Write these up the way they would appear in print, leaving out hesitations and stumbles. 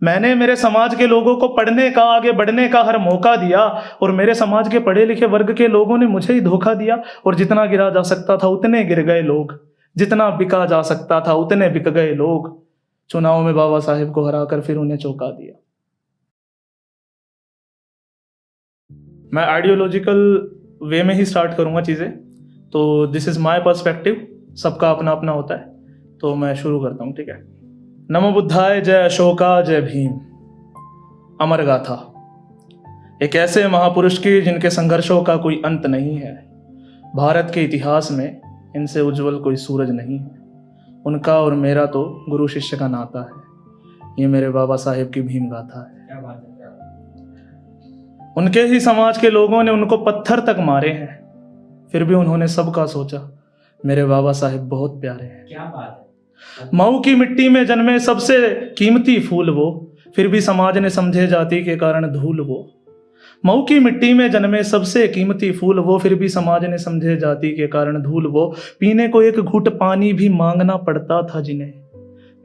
मैंने मेरे समाज के लोगों को पढ़ने का, आगे बढ़ने का हर मौका दिया, और मेरे समाज के पढ़े लिखे वर्ग के लोगों ने मुझे ही धोखा दिया। और जितना गिरा जा सकता था उतने गिर गए लोग, जितना बिका जा सकता था उतने बिक गए लोग। चुनाव में बाबा साहेब को हराकर फिर उन्हें चौंका दिया। मैं आइडियोलॉजिकल वे में ही स्टार्ट करूंगा चीज़ें, तो दिस इज़ माय पर्सपेक्टिव, सबका अपना अपना होता है। तो मैं शुरू करता हूँ, ठीक है। नमो बुद्धाय, जय अशोका, जय भीम। अमर गाथा, एक ऐसे महापुरुष की जिनके संघर्षों का कोई अंत नहीं है। भारत के इतिहास में इनसे उज्जवल कोई सूरज नहीं है। उनका और मेरा तो गुरु शिष्य का नाता है। ये मेरे बाबा साहेब की भीम गाथा है। क्या बात है। उनके ही समाज के लोगों ने उनको पत्थर तक मारे हैं, फिर भी उन्होंने सबका सोचा। मेरे बाबा साहेब बहुत प्यारे हैं। क्या बात है। मऊ की मिट्टी में जन्मे सबसे कीमती फूल वो, फिर भी समाज ने समझे जाति के कारण धूल वो। मऊ की मिट्टी में जन्मे सबसे कीमती फूल वो, फिर भी समाज ने समझे जाति के कारण धूल वो। पीने को एक घूंट पानी भी मांगना पड़ता था जिन्हें,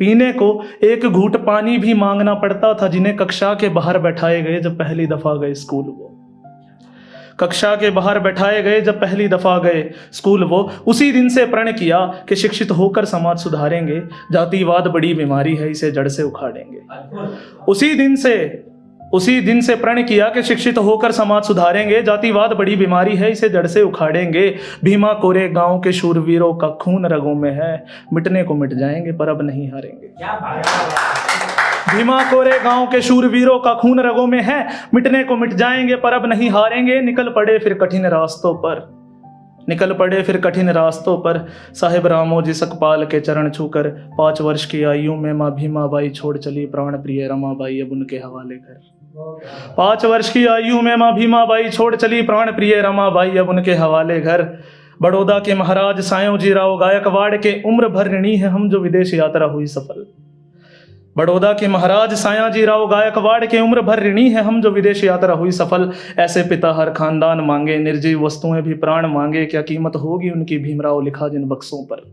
पीने को एक घूंट पानी भी मांगना पड़ता था जिन्हें। कक्षा के बाहर बैठाए गए जब पहली दफा गए स्कूल वो, कक्षा के बाहर बैठाए गए जब पहली दफा गए स्कूल वो। उसी दिन से प्रण किया कि शिक्षित होकर समाज सुधारेंगे। जातिवाद बड़ी बीमारी है, इसे जड़ से उखाड़ेंगे। उसी दिन से प्रण किया कि शिक्षित होकर समाज सुधारेंगे। जातिवाद बड़ी बीमारी है, इसे जड़ से उखाड़ेंगे। भीमा कोरे गांव के शूरवीरों का खून रगों में है, मिटने को मिट जाएंगे पर अब नहीं हारेंगे। क्या बात है। भीमा कोरे गांव के शूरवीरों का खून रगों में है, मिटने को मिट जाएंगे पर अब नहीं हारेंगे। निकल पड़े फिर कठिन रास्तों पर, साहिब रामोजी सकपाल के चरण छूकर। 5 वर्ष की आयु में माँ भीमाबाई छोड़ चली प्राण प्रिय रमाबाई अब उनके हवाले घर। 5 वर्ष की आयु में माँ भीमाबाई छोड़ चली प्राण प्रिय रमाबाई अब उनके हवाले घर। बड़ौदा के महाराज सायोजी राव गायकवाड़ के उम्र भर ऋणी है हम जो विदेश यात्रा हुई सफल। बड़ौदा के महाराज सायाजी राव गायकवाड़ के उम्र भर ऋणी है हम जो विदेश यात्रा हुई सफल। ऐसे पिता हर खानदान मांगे, निर्जीव वस्तुएं भी प्राण मांगे, क्या कीमत होगी उनकी भीमराव लिखा जिन बक्सों पर।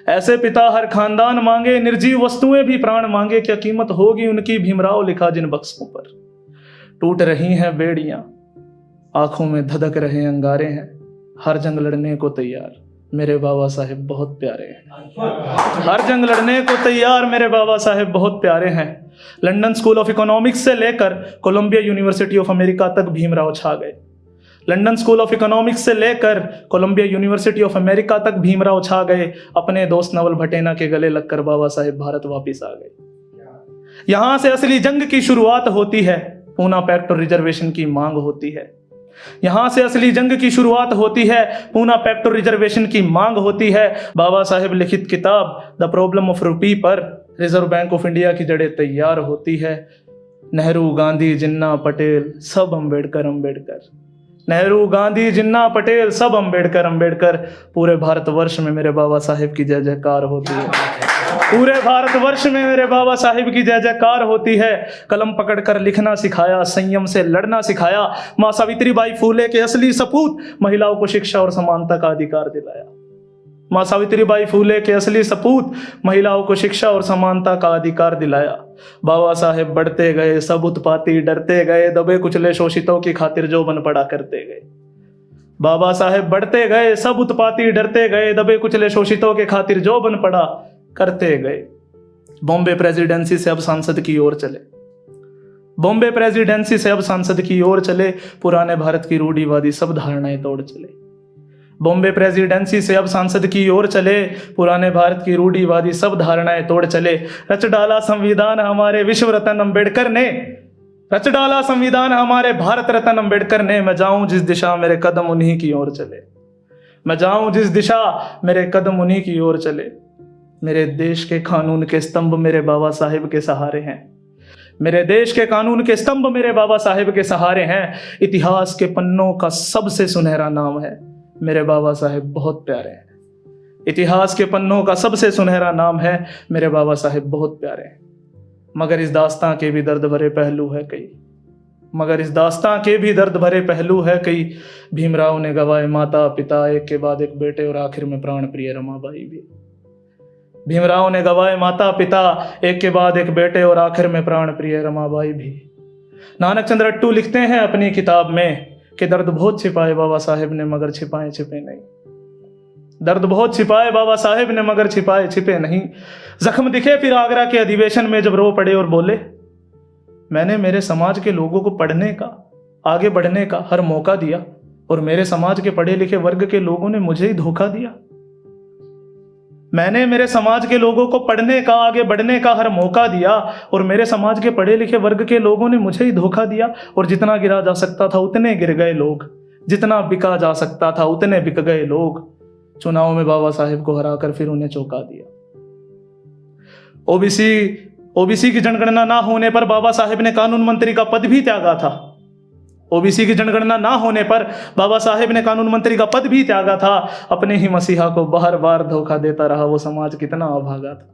ऐसे पिता हर खानदान मांगे, निर्जीव वस्तुएं भी प्राण मांगे, क्या कीमत होगी उनकी भीमराव लिखा जिन बक्सों पर। टूट रही हैं बेड़ियां, आंखों में धधक रहे अंगारे हैं, हर जंग लड़ने को तैयार मेरे बाबा साहेब बहुत प्यारे हैं। हर जंग लड़ने को तैयार मेरे बाबा साहेब बहुत प्यारे हैं। लंदन स्कूल ऑफ इकोनॉमिक्स से लेकर कोलंबिया यूनिवर्सिटी ऑफ अमेरिका तक भीमराव छा गए। लंदन स्कूल ऑफ इकोनॉमिक्स से लेकर कोलंबिया यूनिवर्सिटी ऑफ अमेरिका तक भीमराव छा गए। अपने दोस्त नवल भटेना के गले लगकर बाबा साहेब भारत वापिस आ गए। यहां से असली जंग की शुरुआत होती है, पूना पैक्ट और रिजर्वेशन की मांग होती है। यहां से असली जंग की शुरुआत होती है, पूना पैक्ट और रिजर्वेशन की मांग होती है। बाबा साहेब लिखित किताब द प्रॉब्लम ऑफ रूपी पर रिजर्व बैंक ऑफ इंडिया की जड़ें तैयार होती है। नेहरू, गांधी, जिन्ना, पटेल सब अम्बेडकर। नेहरू, गांधी, जिन्ना, पटेल सब अम्बेडकर। पूरे भारतवर्ष में मेरे बाबा साहेब की जय जयकार होती है। पूरे भारतवर्ष में मेरे बाबा साहिब की जय जयकार होती है। कलम पकड़कर लिखना सिखाया, संयम से लड़ना सिखाया। माँ सावित्रीबाई फूले के असली सपूत, महिलाओं को शिक्षा और समानता का अधिकार दिलाया। माँ सावित्रीबाई फूले के असली सपूत, महिलाओं को शिक्षा और समानता का अधिकार दिलाया। बाबा साहेब बढ़ते गए, सब उत्पाती डरते गए, दबे कुचले शोषितों की खातिर जो बन पड़ा करते गए। बाबा साहेब बढ़ते गए, सब उत्पाती डरते गए, दबे कुचले शोषितों के खातिर जो बन पड़ा करते गए। बॉम्बे प्रेसिडेंसी से अब सांसद की ओर चले, बॉम्बे प्रेसिडेंसी से अब सांसद की ओर चले। पुराने भारत की रूढ़िवादी सब धारणाएं तोड़ चले। बॉम्बे प्रेसिडेंसी से अब सांसद की ओर चले, पुराने भारत की रूढ़िवादी सब धारणाएं तोड़ चले। रच डाला संविधान हमारे विश्व रत्न अम्बेडकर ने, रच डाला संविधान हमारे भारत रत्न अम्बेडकर ने। मैं जाऊं जिस दिशा मेरे कदम उन्हीं की ओर चले, मैं जाऊं जिस दिशा मेरे कदम उन्हीं की ओर चले। मेरे देश के कानून के स्तंभ मेरे बाबा साहेब के सहारे हैं। मेरे देश के कानून के स्तंभ मेरे बाबा साहेब के सहारे हैं। इतिहास के पन्नों का सबसे सुनहरा नाम है, मेरे बाबा साहेब बहुत प्यारे हैं। इतिहास के पन्नों का सबसे सुनहरा नाम है, मेरे बाबा साहेब बहुत प्यारे हैं। मगर इस दास्तां के भी दर्द भरे पहलू है कई, मगर इस दास्तां के भी दर्द भरे पहलू है कई। भीमराव ने गवाए माता पिता, एक के बाद एक बेटे, और आखिर में प्राण प्रिय रमाबाई भी। भीमराव ने गवाए माता पिता, एक के बाद एक बेटे और आखिर में प्राण प्रिय रमाबाई भी। नानक चंद्र अट्टू लिखते हैं अपनी किताब में कि दर्द बहुत छिपाए बाबा साहेब ने मगर छिपाए छिपे नहीं। दर्द बहुत छिपाए बाबा साहेब ने मगर छिपाए छिपे नहीं। जख्म दिखे फिर आगरा के अधिवेशन में जब रो पड़े और बोले, मैंने मेरे समाज के लोगों को पढ़ने का, आगे बढ़ने का हर मौका दिया और मेरे समाज के पढ़े लिखे वर्ग के लोगों ने मुझे ही धोखा दिया। मैंने मेरे समाज के लोगों को पढ़ने का, आगे बढ़ने का हर मौका दिया और मेरे समाज के पढ़े लिखे वर्ग के लोगों ने मुझे ही धोखा दिया। और जितना गिरा जा सकता था उतने गिर गए लोग, जितना बिका जा सकता था उतने बिक गए लोग। चुनाव में बाबा साहेब को हराकर फिर उन्हें चौंका दिया। ओबीसी की जनगणना ना होने पर बाबा साहेब ने कानून मंत्री का पद भी त्यागा था। ओबीसी की जनगणना ना होने पर बाबा साहेब ने कानून मंत्री का पद भी त्यागा था। अपने ही मसीहा को बार बार धोखा देता रहा वो समाज कितना अभागा था।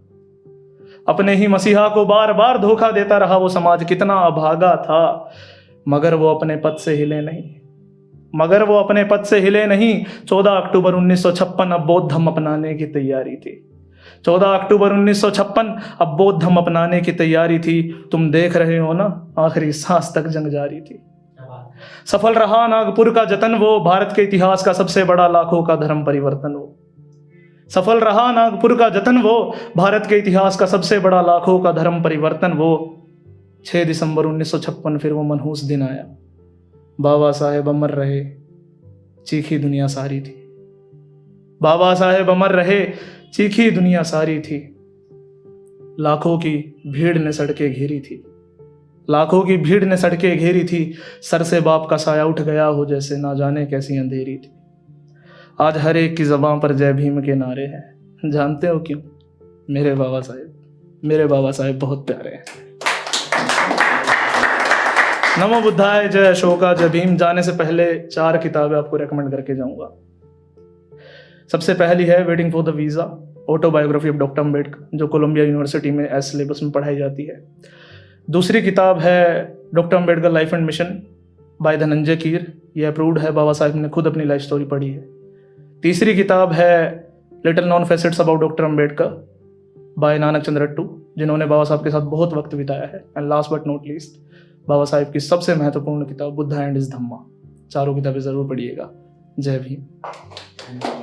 अपने ही मसीहा को बार बार धोखा देता रहा वो समाज कितना अभागा था। मगर वो अपने पद से हिले नहीं। 14 अक्टूबर 1956 अब बौद्ध धर्म अपनाने की तैयारी थी। 14 अक्टूबर 1956 अब बौद्ध धर्म अपनाने की तैयारी थी। तुम देख रहे हो ना, आखिरी सांस तक जंग जारी थी। सफल रहा नागपुर का जतन वो, भारत के इतिहास का सबसे बड़ा लाखों का धर्म परिवर्तन वो। सफल रहा नागपुर का जतन वो, भारत के इतिहास का सबसे बड़ा लाखों का धर्म परिवर्तन वो। 6 दिसंबर 1956 फिर वो मनहूस दिन आया। बाबा साहेब अमर रहे, चीखी दुनिया सारी थी। बाबा साहेब अमर रहे, चीखी दुनिया सारी थी। लाखों की भीड़ ने सड़कें घेरी थी। लाखों की भीड़ ने सड़कें घेरी थी। सर से बाप का साया उठ गया हो जैसे ना जाने कैसी अंधेरी थी। आज हर एक की ज़बां पर जय भीम के नारे हैं। जानते हो क्यों? मेरे बाबा साहेब बहुत प्यारे हैं। नमो बुद्धाय, जय अशोका, जय भीम। जाने से पहले 4 किताबें आपको रेकमेंड करके जाऊंगा। सबसे पहली है waiting for the visa, autobiography of doctor Ambedkar, जो कोलंबिया यूनिवर्सिटी में एस सिलेबस में पढ़ाई जाती है। दूसरी किताब है doctor Ambedkar life and mission by Dhananjay Keer. ये अप्रूव्ड है, बाबा साहब ने खुद अपनी लाइफ स्टोरी पढ़ी है। तीसरी किताब है little known facets about doctor Ambedkar by Nanak Chand Rattu, जिन्होंने बाबा साहब के साथ बहुत वक्त बिताया है। And last but not least, Baba Saheb की सबसे महत्वपूर्ण किताब बुद्धा एंड हिज धम्मा। चारों किताबें ज़रूर पढ़िएगा। जय भीम।